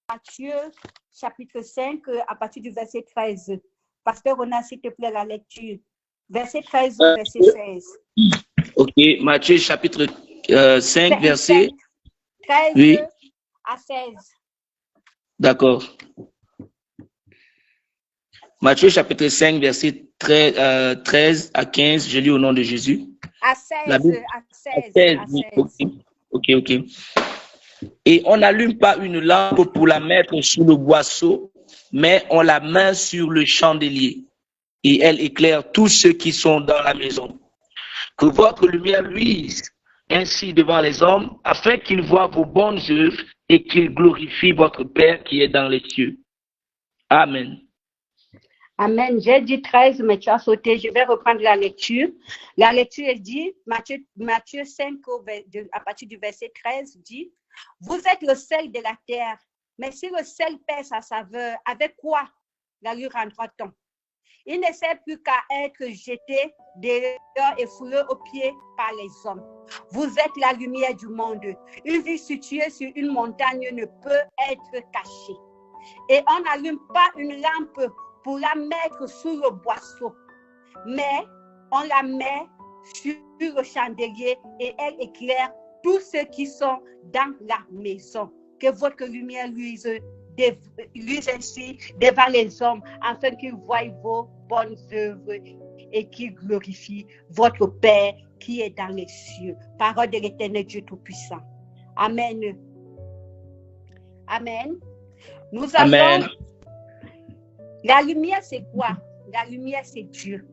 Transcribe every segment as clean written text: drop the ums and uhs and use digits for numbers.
Matthieu, chapitre 5, à partir du verset 13. Pasteur Ronan, s'il te plaît, la lecture. Verset 13 au verset 16. Ok, Matthieu, chapitre 5, verset 13 oui. à 16. D'accord. Matthieu, chapitre 5, verset 13 à 15, je lis au nom de Jésus. À 16. À 16. À 16. Ok. Et on n'allume pas une lampe pour la mettre sous le boisseau, mais on la met sur le chandelier. Et elle éclaire tous ceux qui sont dans la maison. Que votre lumière luise ainsi devant les hommes, afin qu'ils voient vos bonnes œuvres et qu'ils glorifient votre Père qui est dans les cieux. Amen. Amen. J'ai dit 13, mais tu as sauté. Je vais reprendre la lecture. La lecture dit, Matthieu 5, à partir du verset 13, dit, « Vous êtes le sel de la terre, mais si le sel perd sa saveur, avec quoi la lui rendra-t-on? Il ne sert plus qu'à être jeté dehors et foulé aux pieds par les hommes. Vous êtes la lumière du monde. Une ville située sur une montagne ne peut être cachée. Et on n'allume pas une lampe pour la mettre sous le boisseau, mais on la met sur le chandelier et elle éclaire tous ceux qui sont dans la maison. Que votre lumière luise ainsi devant les hommes, afin qu'ils voient vos bonnes œuvres et qu'ils glorifient votre Père qui est dans les cieux. Parole de l'Éternel Dieu Tout-Puissant. Amen. Amen. Nous avons... La lumière, c'est quoi? La lumière, c'est Dieu.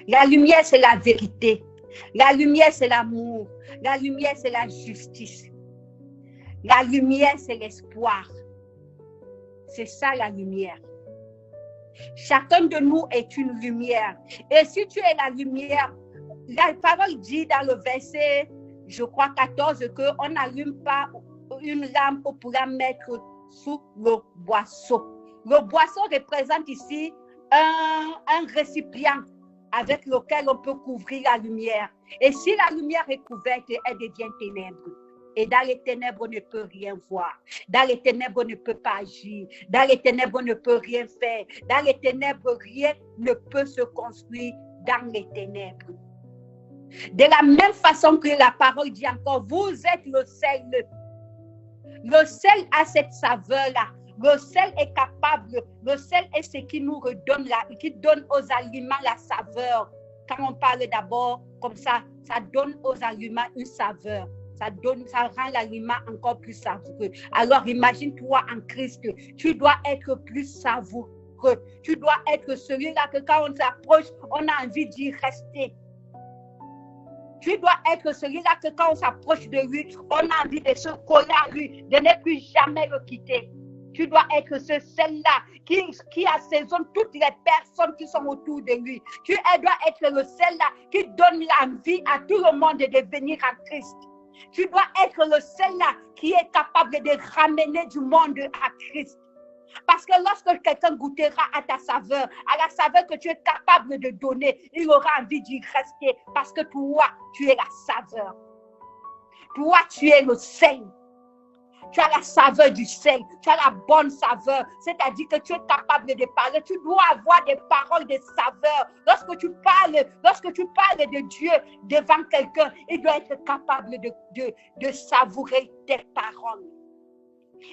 La lumière, c'est la vérité. La lumière, c'est l'amour. La lumière, c'est la justice. La lumière, c'est l'espoir. C'est ça la lumière. Chacun de nous est une lumière. Et si tu es la lumière, la parole dit dans le verset, je crois 14, qu'on n'allume pas une lampe pour la mettre sous le boisseau. Le boisseau représente ici un récipient avec lequel on peut couvrir la lumière. Et si la lumière est couverte, elle devient ténèbres. Et dans les ténèbres, on ne peut rien voir. Dans les ténèbres, on ne peut pas agir. Dans les ténèbres, on ne peut rien faire. Dans les ténèbres, rien ne peut se construire dans les ténèbres. De la même façon que la parole dit encore, vous êtes le sel. Le sel a cette saveur-là. Le sel est capable, le sel est ce qui nous redonne, qui donne aux aliments la saveur. Quand on parle d'abord comme ça donne aux aliments une saveur. Ça rend l'aliment encore plus savoureux. Alors imagine-toi en Christ, tu dois être plus savoureux. Tu dois être celui-là que quand on s'approche, on a envie d'y rester. Tu dois être celui-là que quand on s'approche de lui, on a envie de se coller à lui, de ne plus jamais le quitter. Tu dois être ce sel-là qui assaisonne toutes les personnes qui sont autour de lui. Tu dois être le sel-là qui donne l'envie à tout le monde de venir à Christ. Tu dois être le sel-là qui est capable de ramener du monde à Christ. Parce que lorsque quelqu'un goûtera à ta saveur, à la saveur que tu es capable de donner, il aura envie d'y rester. Parce que toi, tu es la saveur. Toi, tu es le sel. Tu as la saveur du sel, tu as la bonne saveur, c'est-à-dire que tu es capable de parler. Tu dois avoir des paroles de saveur. Lorsque tu parles de Dieu devant quelqu'un, il doit être capable de savourer tes paroles.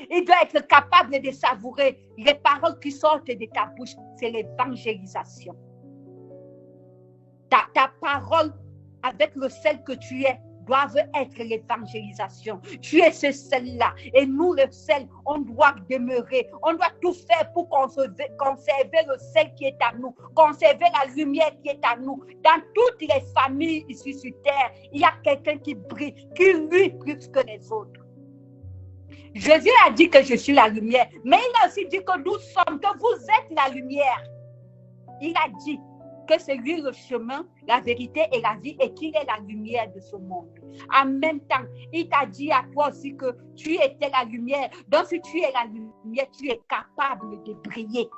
Il doit être capable de savourer les paroles qui sortent de ta bouche. C'est l'évangélisation. Ta parole avec le sel que tu es doivent être l'évangélisation. Tu es ce sel-là. Et nous, le sel, on doit demeurer. On doit tout faire pour conserver le sel qui est à nous. Conserver la lumière qui est à nous. Dans toutes les familles ici sur terre, il y a quelqu'un qui brille, qui luit plus que les autres. Jésus a dit que je suis la lumière. Mais il a aussi dit que nous sommes, que vous êtes la lumière. Il a dit que c'est lui le chemin, la vérité et la vie et qu'il est la lumière de ce monde. En même temps, il t'a dit à toi aussi que tu étais la lumière. Donc si tu es la lumière, tu es capable de briller.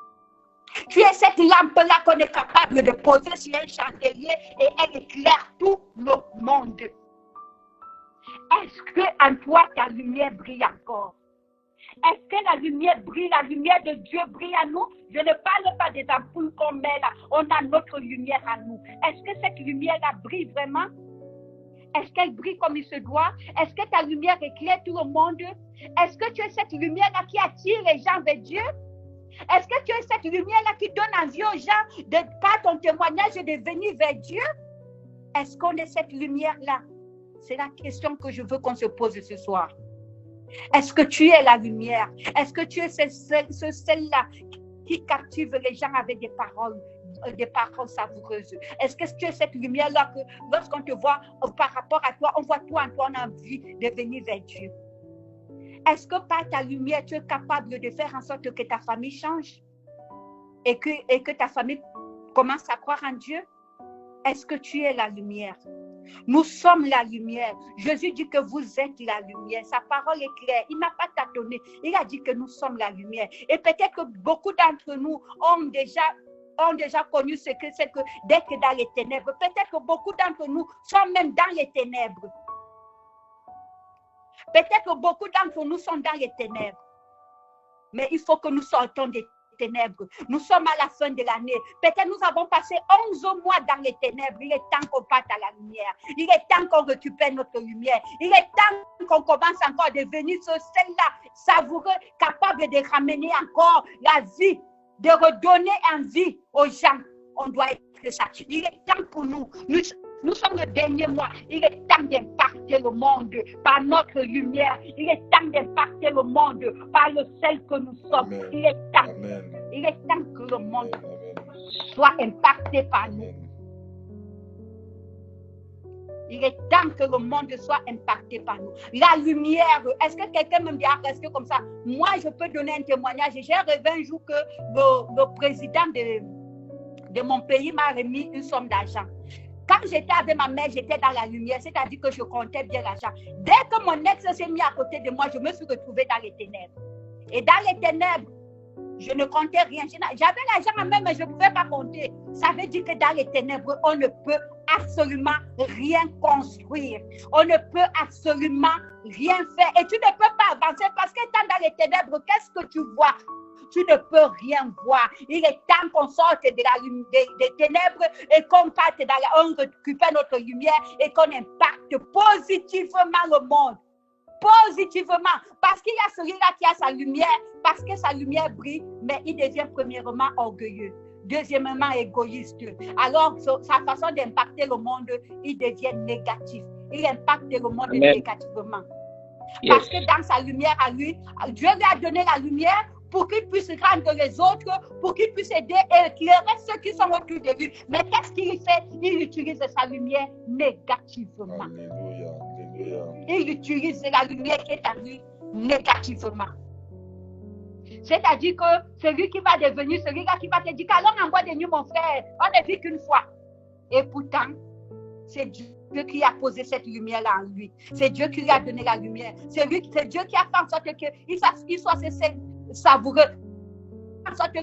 Tu es cette lampe-là qu'on est capable de poser sur un chandelier et elle éclaire tout le monde. Est-ce que en toi ta lumière brille encore? Est-ce que la lumière brille, la lumière de Dieu brille à nous? Je ne parle pas des ampoules qu'on met là. On a notre lumière à nous. Est-ce que cette lumière-là brille vraiment? Est-ce qu'elle brille comme il se doit? Est-ce que ta lumière éclaire tout le monde? Est-ce que tu es cette lumière-là qui attire les gens vers Dieu? Est-ce que tu es cette lumière-là qui donne envie aux gens, par ton témoignage, de venir vers Dieu? Est-ce qu'on est cette lumière-là? C'est la question que je veux qu'on se pose ce soir. Est-ce que tu es la lumière? Est-ce que tu es celle-là qui captive les gens avec des paroles savoureuses? Est-ce que tu es cette lumière-là que lorsqu'on te voit par rapport à toi, on voit toi en toi, on a envie de venir vers Dieu? Est-ce que par ta lumière, tu es capable de faire en sorte que ta famille change et que ta famille commence à croire en Dieu? Est-ce que tu es la lumière? Nous sommes la lumière. Jésus dit que vous êtes la lumière. Sa parole est claire. Il n'a pas tâtonné. Il a dit que nous sommes la lumière. Et peut-être que beaucoup d'entre nous ont déjà connu ce que c'est que d'être dans les ténèbres. Peut-être que beaucoup d'entre nous sont même dans les ténèbres. Peut-être que beaucoup d'entre nous sont dans les ténèbres. Mais il faut que nous sortons des ténèbres. Nous sommes à la fin de l'année. Peut-être nous avons passé 11 mois dans les ténèbres. Il est temps qu'on parte à la lumière. Il est temps qu'on récupère notre lumière. Il est temps qu'on commence encore à devenir celle-là savoureux, capable de ramener encore la vie, de redonner envie aux gens. On doit être ça. Il est temps pour nous. Nous sommes le dernier mois. Il est temps d'impacter le monde par notre lumière. Il est temps d'impacter le monde par le sel que nous sommes. Amen. Il est temps. Amen. Il est temps que le monde Amen. soit impacté par nous. Il est temps que le monde soit impacté par nous. La lumière, est-ce que quelqu'un me dit, rester comme ça? Moi, je peux donner un témoignage. J'ai rêvé un jour que le président de mon pays m'a remis une somme d'argent. Quand j'étais avec ma mère, j'étais dans la lumière, c'est-à-dire que je comptais bien l'argent. Dès que mon ex s'est mis à côté de moi, je me suis retrouvée dans les ténèbres. Et dans les ténèbres, je ne comptais rien. J'avais l'argent en main, mais je ne pouvais pas compter. Ça veut dire que dans les ténèbres, on ne peut absolument rien construire. On ne peut absolument rien faire. Et tu ne peux pas avancer parce que dans les ténèbres, qu'est-ce que tu vois? Tu ne peux rien voir. Il est temps qu'on sorte des ténèbres et qu'on parte on récupère notre lumière et qu'on impacte positivement le monde. Positivement. Parce qu'il y a celui-là qui a sa lumière, parce que sa lumière brille, mais il devient premièrement orgueilleux. Deuxièmement, égoïste. Alors, sa façon d'impacter le monde, il devient négatif. Il impacte le monde négativement. Yes. Parce que dans sa lumière à lui, Dieu lui a donné la lumière pour qu'il puisse rendre les autres, pour qu'il puisse aider et éclairer ceux qui sont autour de lui. Mais qu'est-ce qu'il fait? Il utilise sa lumière négativement. Alléluia. Alléluia. Il utilise la lumière qui est à lui négativement. C'est-à-dire que celui qui va devenir, celui-là qui va te dire qu'allons en bois de nuit, mon frère, on ne vit qu'une fois. Et pourtant, c'est Dieu qui a posé cette lumière-là en lui. C'est Dieu qui lui a donné la lumière. C'est Dieu qui a fait en sorte qu'il soit savoureux. En sorte que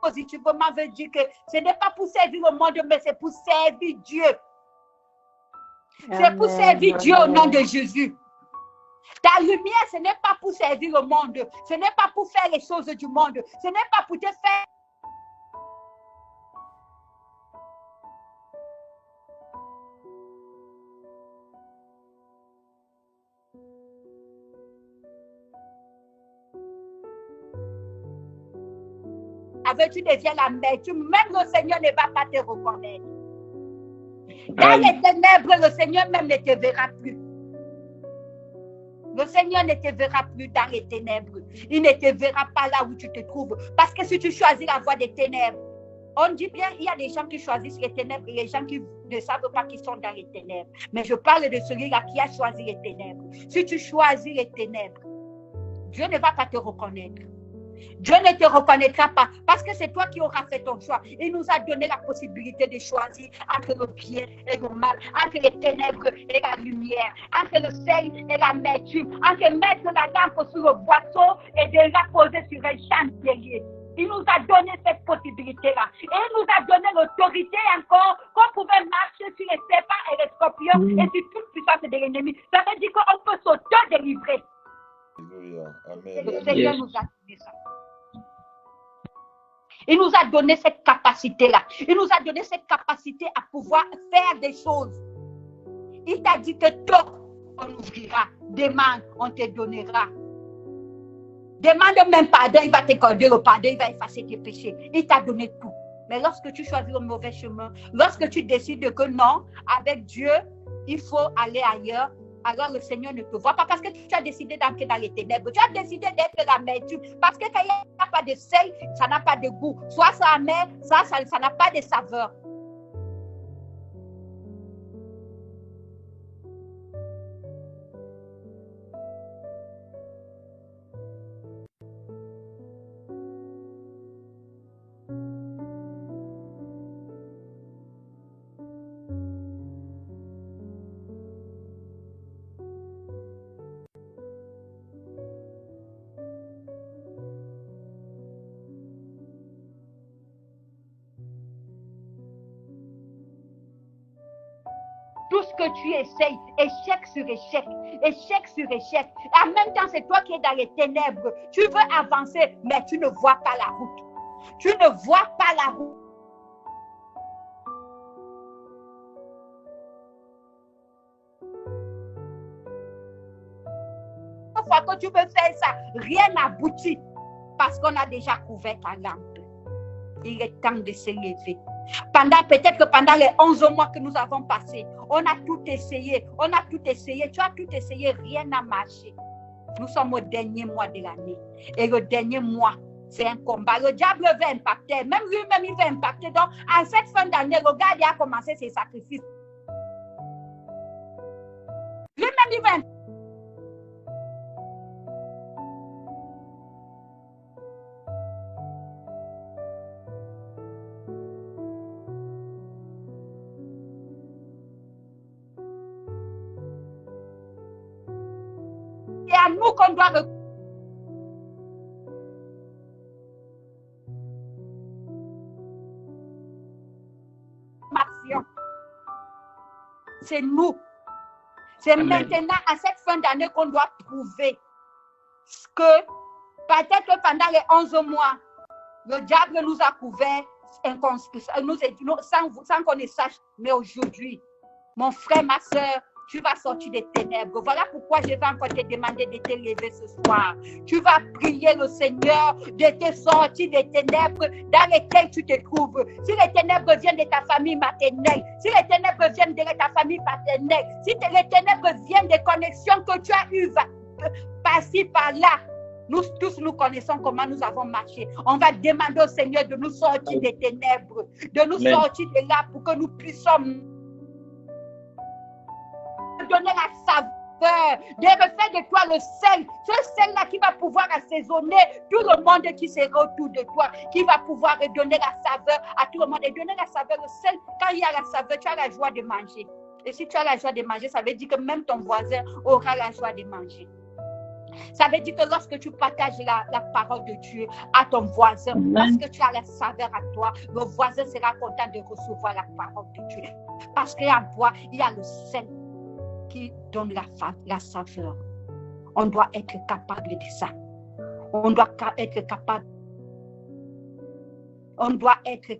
positivement veut dire que ce n'est pas pour servir le monde, mais c'est pour servir Dieu. C'est pour servir Dieu au nom de Jésus. Ta lumière, ce n'est pas pour servir le monde. Ce n'est pas pour faire les choses du monde. Ce n'est pas pour te faire. Avec tu deviens la mère. Même le Seigneur ne va pas te reconnaître. Dans les ténèbres, le Seigneur même ne te verra plus. Le Seigneur ne te verra plus dans les ténèbres. Il ne te verra pas là où tu te trouves. Parce que si tu choisis la voie des ténèbres, on dit bien, il y a des gens qui choisissent les ténèbres et les gens qui ne savent pas qu'ils sont dans les ténèbres. Mais je parle de celui-là qui a choisi les ténèbres. Si tu choisis les ténèbres, Dieu ne va pas te reconnaître. Dieu ne te reconnaîtra pas parce que c'est toi qui auras fait ton choix. Il nous a donné la possibilité de choisir entre le bien et le mal, entre les ténèbres et la lumière, entre le sel et l'amertume, entre mettre la lampe sur le boisseau et de la poser sur un chandelier. Il nous a donné cette possibilité-là. Et il nous a donné l'autorité encore qu'on pouvait marcher sur les serpents et les scorpions et sur toute puissance de l'ennemi. Ça veut dire qu'on peut s'auto-délivrer. Amen. Le Seigneur nous a donné ça. Il nous a donné cette capacité-là. Il nous a donné cette capacité à pouvoir faire des choses. Il t'a dit que tôt, on ouvrira. Demande, on te donnera. Demande même pardon, il va t'accorder le pardon, il va effacer tes péchés. Il t'a donné tout. Mais lorsque tu choisis le mauvais chemin, lorsque tu décides que non, avec Dieu, il faut aller ailleurs, alors le Seigneur ne te voit pas parce que tu as décidé d'entrer dans les ténèbres. Tu as décidé d'être l'amertume parce que quand il n'y a pas de sel, ça n'a pas de goût. Soit ça amer, ça n'a pas de saveur. Tout ce que tu essayes, échec sur échec, échec sur échec. En même temps, c'est toi qui es dans les ténèbres. Tu veux avancer, mais tu ne vois pas la route. Tu ne vois pas la route. Une fois que tu veux faire ça, rien n'aboutit parce qu'on a déjà couvert ta lampe. Il est temps de se lever. Peut-être que pendant les 11 mois que nous avons passés, on a tout essayé, tu as tout essayé, rien n'a marché. Nous sommes au dernier mois de l'année. Et le dernier mois, c'est un combat. Le diable veut impacter, même lui-même, il veut impacter. Donc, en cette fin d'année, le gars, il a commencé ses sacrifices. Lui-même, il veut impacter. C'est à nous qu'on doit c'est nous. C'est maintenant à cette fin d'année qu'on doit prouver que peut-être que pendant les 11 mois, le diable nous a couverts sans qu'on ne sache. Mais aujourd'hui, mon frère, ma soeur, tu vas sortir des ténèbres. Voilà pourquoi je vais encore te demander de te lever ce soir. Tu vas prier le Seigneur de te sortir des ténèbres dans lesquelles tu te trouves. Si les ténèbres viennent de ta famille maternelle, si les ténèbres viennent de ta famille paternelle, si les ténèbres viennent des connexions que tu as eues par-ci, par-là, nous tous, nous connaissons comment nous avons marché. On va demander au Seigneur de nous sortir des ténèbres, de nous sortir de là pour que nous puissions donner la saveur, de refaire de toi le sel, ce sel-là qui va pouvoir assaisonner tout le monde qui sera autour de toi, qui va pouvoir donner la saveur à tout le monde et donner la saveur au sel. Quand il y a la saveur, tu as la joie de manger. Et si tu as la joie de manger, ça veut dire que même ton voisin aura la joie de manger. Ça veut dire que lorsque tu partages la parole de Dieu à ton voisin, parce que tu as la saveur à toi, le voisin sera content de recevoir la parole de Dieu. Parce qu'en toi, il y a le sel qui donne la saveur. On doit être capable de ça. On doit être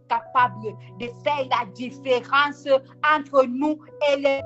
capable de faire la différence entre nous et les